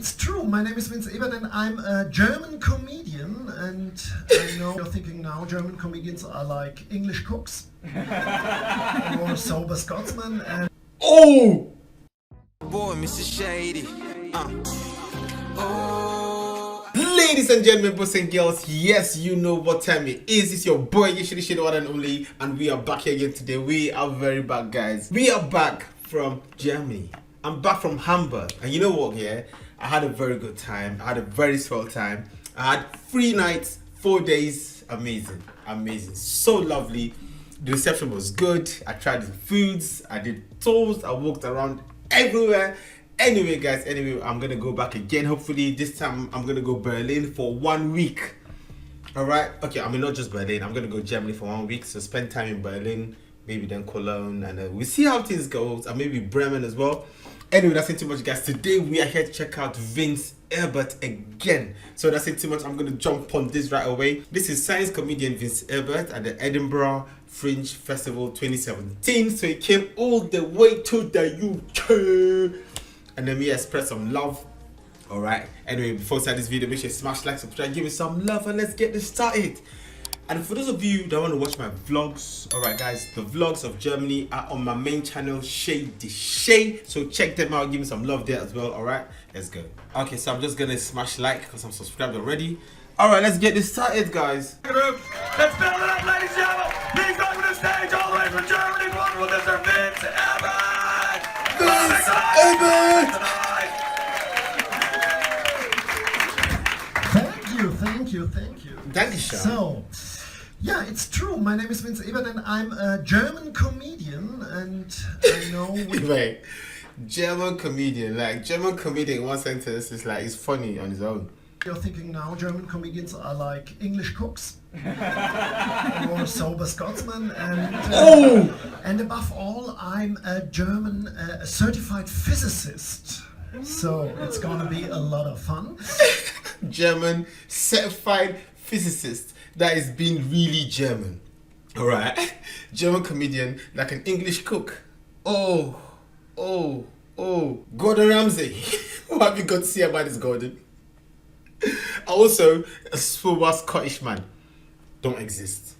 it's true. My name is Ebert and I'm a German comedian, and I know you're thinking now German comedians are like English cooks or sober Scotsmen and... Oh! Boy, Mr. Shady. Ladies and gentlemen, boys and girls, yes, you know what time it is. It's your boy, usually shit one and only, and we are back here again today. We are very back, guys. We are back from Germany. I'm back from Hamburg, and you know what? Yeah, I had a very good time. I had a very swell time. I had 3 nights, 4 days. Amazing, amazing, so lovely. The reception was good. I tried the foods. I did tours. I walked around everywhere. Anyway, guys, I'm gonna go back again. Hopefully this time I'm gonna go Berlin for 1 week. All right, okay, I mean not just Berlin, I'm gonna go Germany for 1 week, so spend time in Berlin, maybe then Cologne, and we'll see how things go, and maybe Bremen as well. Anyway, that's it too much, guys. Today we are here to check out Ebert again. So that's it too much. I'm gonna jump on this right away. This is science comedian Ebert at the Edinburgh Fringe Festival 2017. So he came all the way to the UK, and then we express some love. All right. Anyway, before we start this video, make sure you smash like, subscribe, give me some love, and let's get this started. And for those of you that want to watch my vlogs, all right, guys, the vlogs of Germany are on my main channel, Shady Shay. So check them out, give me some love there as well. All right, let's go. Okay, so I'm just gonna smash like because I'm subscribed already. All right, let's get this started, guys. Let's build it up, ladies and gentlemen. Please welcome to the stage all the way from Germany, wonderful Mr. Vince Ebert. Vince Ebert. Thank you. Dankeschön. So, yeah, it's true. My name is Vince Ebert and I'm a German comedian, and I know... Wait, German comedian, like German comedian in one sentence is like, it's funny on his own. You're thinking now German comedians are like English cooks or sober Scotsmen, and above all, I'm a German certified physicist. So it's gonna be a lot of fun. German certified physicist that is being really German. All right, German comedian like an English cook. Oh, Gordon Ramsay. What have you got to say about this, Gordon? Also, a sober Scottish man don't exist.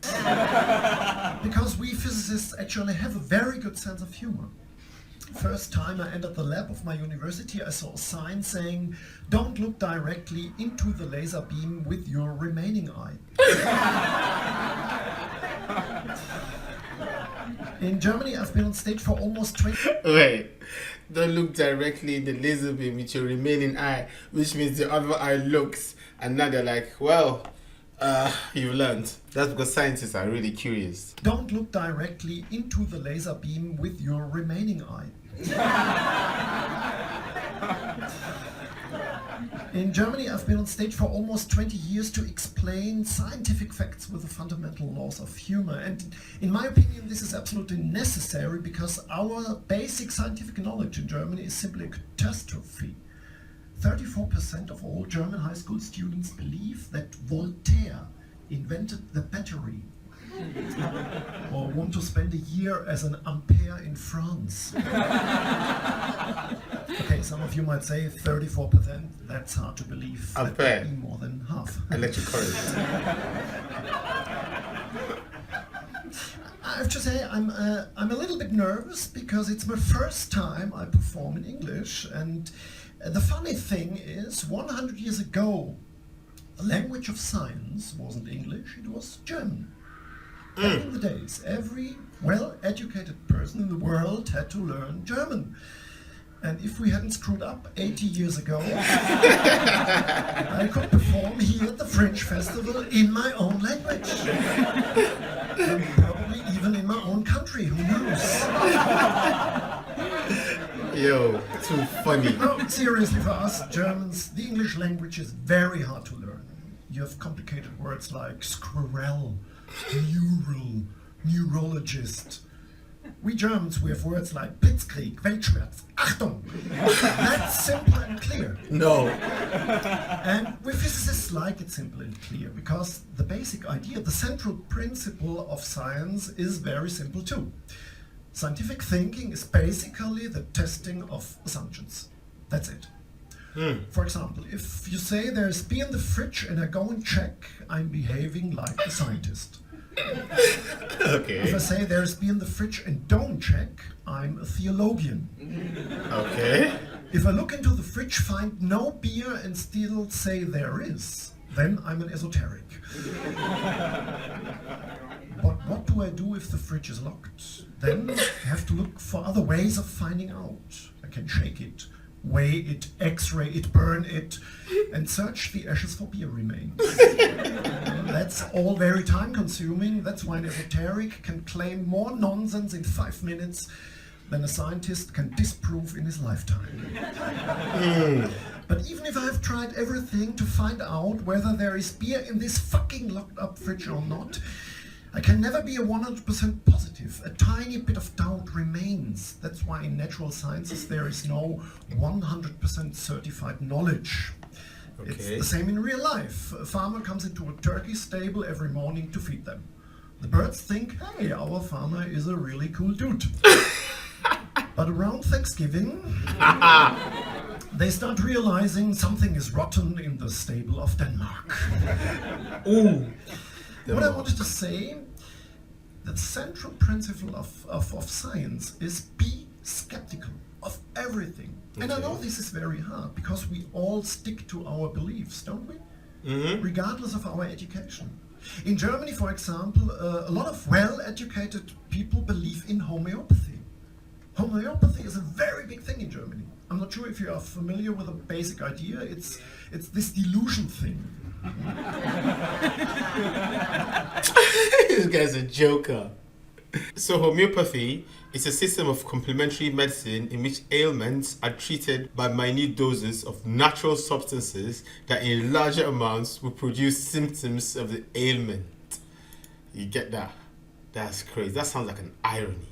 Because we physicists actually have a very good sense of humor. First time I entered the lab of my university, I saw a sign saying, "Don't look directly into the laser beam with your remaining eye." In Germany, I've been on stage for almost 20... Wait, don't look directly in the laser beam with your remaining eye, which means the other eye looks, and now they're like, well, you've learned. That's because scientists are really curious. Don't look directly into the laser beam with your remaining eye. In Germany, I've been on stage for almost 20 years to explain scientific facts with the fundamental laws of humor. And in my opinion, this is absolutely necessary because our basic scientific knowledge in Germany is simply a catastrophe. 34% of all German high school students believe that Voltaire invented the battery, or want to spend a year as an ampere in France. Okay, some of you might say 34%, that's hard to believe. Ampere. That would be more than half. Electric current. I have to say I'm a little bit nervous because it's my first time I perform in English, and the funny thing is 100 years ago the language of science wasn't English, it was German. Back in the days, every well-educated person in the world had to learn German. And if we hadn't screwed up 80 years ago, I could perform here at the Fringe Festival in my own language. And probably even in my own country, who knows? Yo, too funny. No, seriously, for us Germans, the English language is very hard to learn. You have complicated words like squirrel, neural, neurologist. We Germans, we have words like Blitzkrieg, Weltschmerz, Achtung. That's simple and clear. No. And we physicists like it simple and clear because the basic idea, the central principle of science is very simple too. Scientific thinking is basically the testing of assumptions. That's it. For example, if you say there's beer in the fridge and I go and check, I'm behaving like a scientist. Okay. If I say there's beer in the fridge and don't check, I'm a theologian. Okay. If I look into the fridge, find no beer and still say there is, then I'm an esoteric. But what do I do if the fridge is locked? Then I have to look for other ways of finding out. I can shake it, weigh it, x-ray it, burn it, and search the ashes for beer remains. That's all very time consuming. That's why an esoteric can claim more nonsense in 5 minutes than a scientist can disprove in his lifetime. But even if I have tried everything to find out whether there is beer in this fucking locked up fridge or not, I can never be 100% positive. A tiny bit of doubt remains. That's why in natural sciences there is no 100% certified knowledge. Okay. It's the same in real life. A farmer comes into a turkey stable every morning to feed them. The birds think, hey, our farmer is a really cool dude. But around Thanksgiving, they start realizing something is rotten in the stable of Denmark. Ooh. What I wanted to say, the central principle of science is be skeptical of everything. And I know this is very hard because we all stick to our beliefs, don't we? Regardless of our education. In Germany, for example, a lot of well-educated people believe in homeopathy. Homeopathy is a very big thing in Germany. I'm not sure if you are familiar with the basic idea. It's this delusion thing. This guy's a joker. So homeopathy is a system of complementary medicine in which ailments are treated by minute doses of natural substances that in larger amounts will produce symptoms of the ailment. You get that? That's crazy. That sounds like an irony.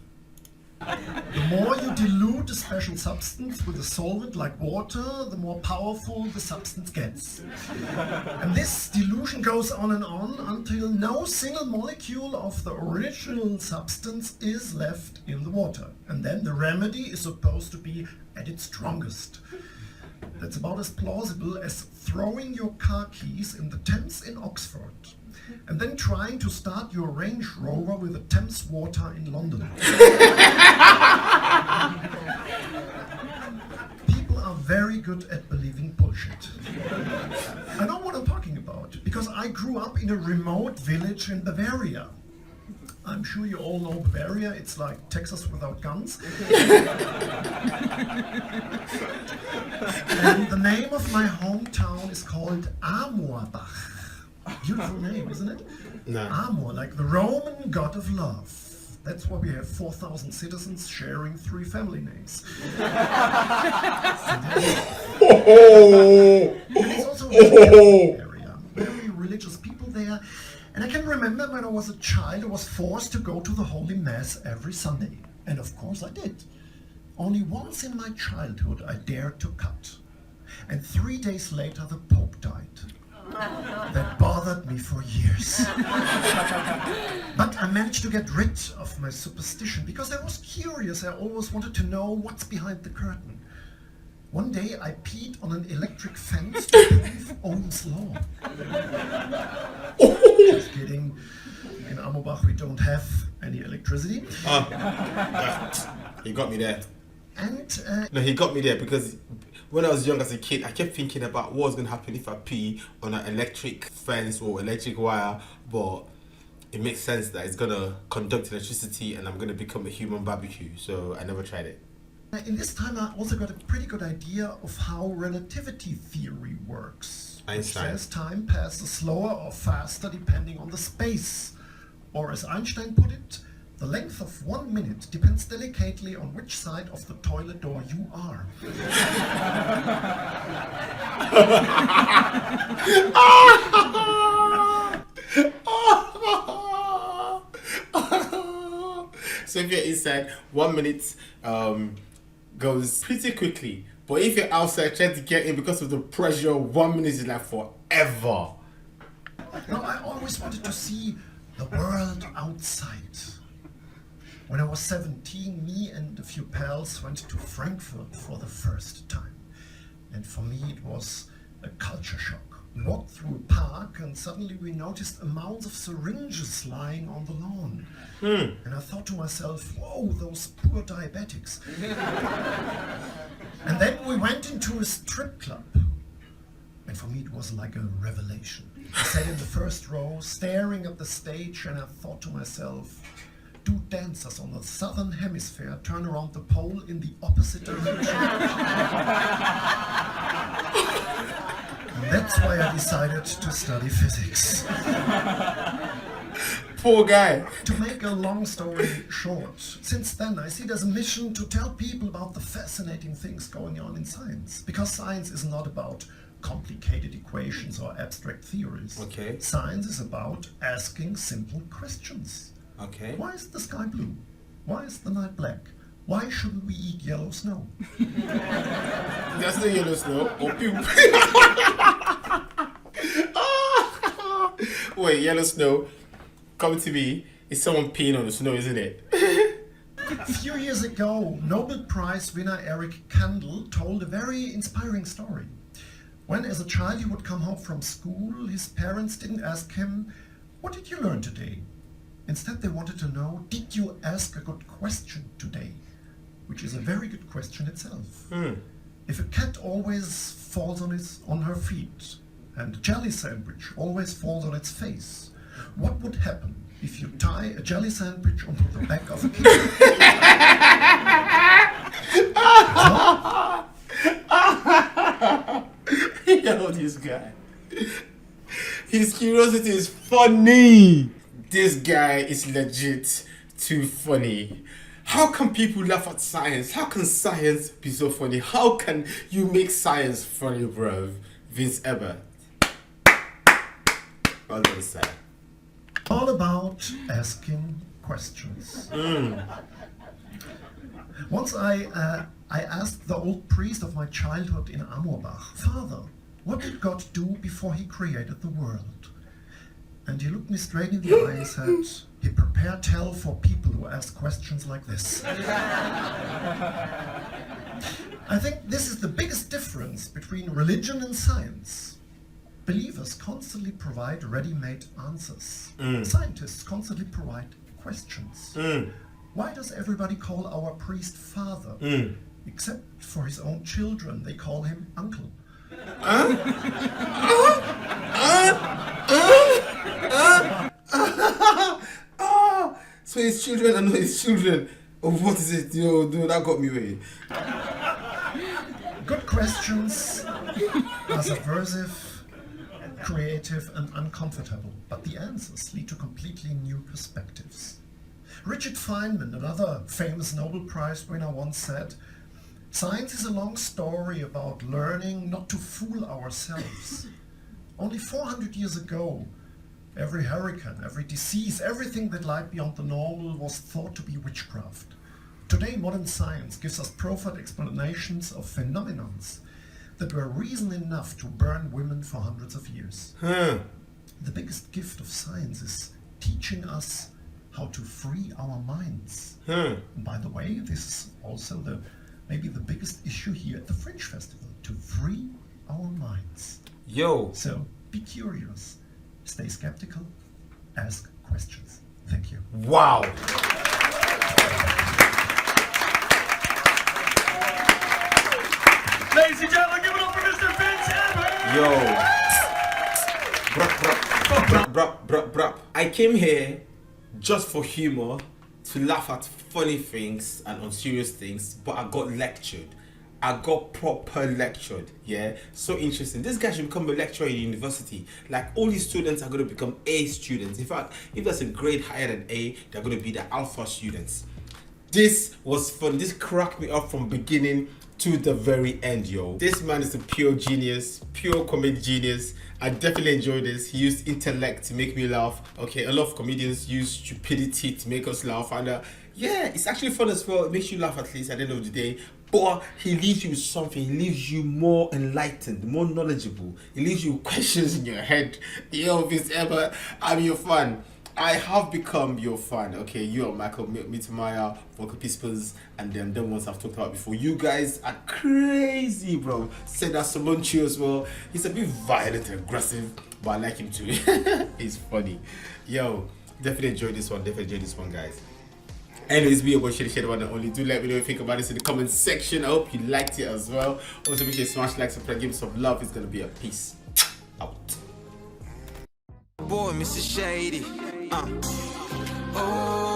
The more you dilute a special substance with a solvent like water, the more powerful the substance gets. And this dilution goes on and on until no single molecule of the original substance is left in the water. And then the remedy is supposed to be at its strongest. That's about as plausible as throwing your car keys in the Thames in Oxford and then trying to start your Range Rover with the Thames water in London. People are very good at believing bullshit. I know what I'm talking about, because I grew up in a remote village in Bavaria. I'm sure you all know Bavaria, it's like Texas without guns. And the name of my hometown is called Amorbach. Beautiful name, isn't it? No. Amor, like the Roman god of love. That's why we have 4,000 citizens sharing 3 family names. And it's also a very area, very religious people there. And I can remember when I was a child, I was forced to go to the Holy Mass every Sunday. And of course I did. Only once in my childhood I dared to cut. And 3 days later the Pope died. That bothered me for years. But I managed to get rid of my superstition because I was curious. I always wanted to know what's behind the curtain. One day I peed on an electric fence to prove Ohm's law. Just kidding. In Amorbach we don't have any electricity. He got me there. And No, he got me there because when I was young as a kid, I kept thinking about what was going to happen if I pee on an electric fence or electric wire, but it makes sense that it's going to conduct electricity and I'm going to become a human barbecue, so I never tried it. in this time I also got a pretty good idea of how relativity theory works. Einstein. Which says time passes slower or faster depending on the space. Or as Einstein put it, the length of 1 minute depends delicately on which side of the toilet door you are. So if you're inside, 1 minute goes pretty quickly. But if you're outside trying to get in because of the pressure, 1 minute is like forever. Now, I always wanted to see the world outside. When I was 17, me and a few pals went to Frankfurt for the first time. And for me, it was a culture shock. We walked through a park and suddenly we noticed amounts of syringes lying on the lawn. And I thought to myself, whoa, those poor diabetics. And then we went into a strip club. And for me, it was like a revelation. I sat in the first row, staring at the stage, and I thought to myself, do dancers on the southern hemisphere turn around the pole in the opposite direction? And that's why I decided to study physics. Poor guy. To make a long story short, since then I see it as a mission to tell people about the fascinating things going on in science. Because science is not about complicated equations or abstract theories. Okay. Science is about asking simple questions. Okay. Why is the sky blue? Why is the night black? Why shouldn't we eat yellow snow? That's the yellow snow. Or puke. Wait, yellow snow. Come to me. It's someone peeing on the snow, isn't it? A few years ago, Nobel Prize winner Eric Kandel told a very inspiring story. When as a child he would come home from school, his parents didn't ask him, "What did you learn today?" Instead they wanted to know, "Did you ask a good question today?" Which is a very good question itself. If a cat always falls on her feet and a jelly sandwich always falls on its face, what would happen if you tie a jelly sandwich onto the back of a cat? Yo, this guy. His curiosity is funny. This guy is legit too funny. How can people laugh at science? How can science be so funny? How can you make science funny, bro? Vince Ebert. Well done, sir. All about asking questions. Once I asked the old priest of my childhood in Amorbach, "Father, what did God do before he created the world?" And he looked me straight in the eye and said, "He prepared hell for people who ask questions like this." I think this is the biggest difference between religion and science. Believers constantly provide ready-made answers. Scientists constantly provide questions. Why does everybody call our priest father? Except for his own children, they call him uncle. So his children are not his children. Oh, what is it? Yo, dude, that got me way. Good questions are subversive, creative, and uncomfortable, but the answers lead to completely new perspectives. Richard Feynman, another famous Nobel Prize winner, once said, "Science is a long story about learning not to fool ourselves." Only 400 years ago, every hurricane, every disease, everything that lied beyond the normal was thought to be witchcraft. Today, modern science gives us profound explanations of phenomena that were reason enough to burn women for hundreds of years. The biggest gift of science is teaching us how to free our minds. And by the way, this is also maybe the biggest issue here at the Fringe Festival, to free our minds. Yo. So be curious, stay skeptical, ask questions. Thank you. Wow. Ladies and gentlemen, give it up for Mr. Vince Ebert! Yo. Brup. I came here just for humor, to laugh at funny things and unserious things, but I got lectured. I got proper lectured, yeah? So interesting. This guy should become a lecturer in university. Like, all these students are going to become A students. In fact, if there's a grade higher than A, they're going to be the alpha students. This was fun. This cracked me up from beginning to the very end, yo. This man is a pure genius, pure comedic genius. I definitely enjoyed this. He used intellect to make me laugh. Okay, a lot of comedians use stupidity to make us laugh, and yeah, it's actually fun as well. It makes you laugh at least at the end of the day. But he leaves you with something. He leaves you more enlightened, more knowledgeable. He leaves you with questions in your head. Yo, Vince Ebert, I'm your fan. I have become your fan. Okay, you are Michael Mittermeier, Vocal Pispers, and them ones I've talked about before. You guys are crazy, bro. Said that Somonchi as well. He's a bit violent and aggressive, but I like him too. He's funny. Yo, definitely enjoy this one. Definitely enjoy this one, guys. Anyways, be about share one and only. Do let me know what you think about this in the comment section. I hope you liked it as well. Also, make sure you smash like, subscribe, give me some love. It's gonna be a peace out. Boy, Mr. Shady. Oh.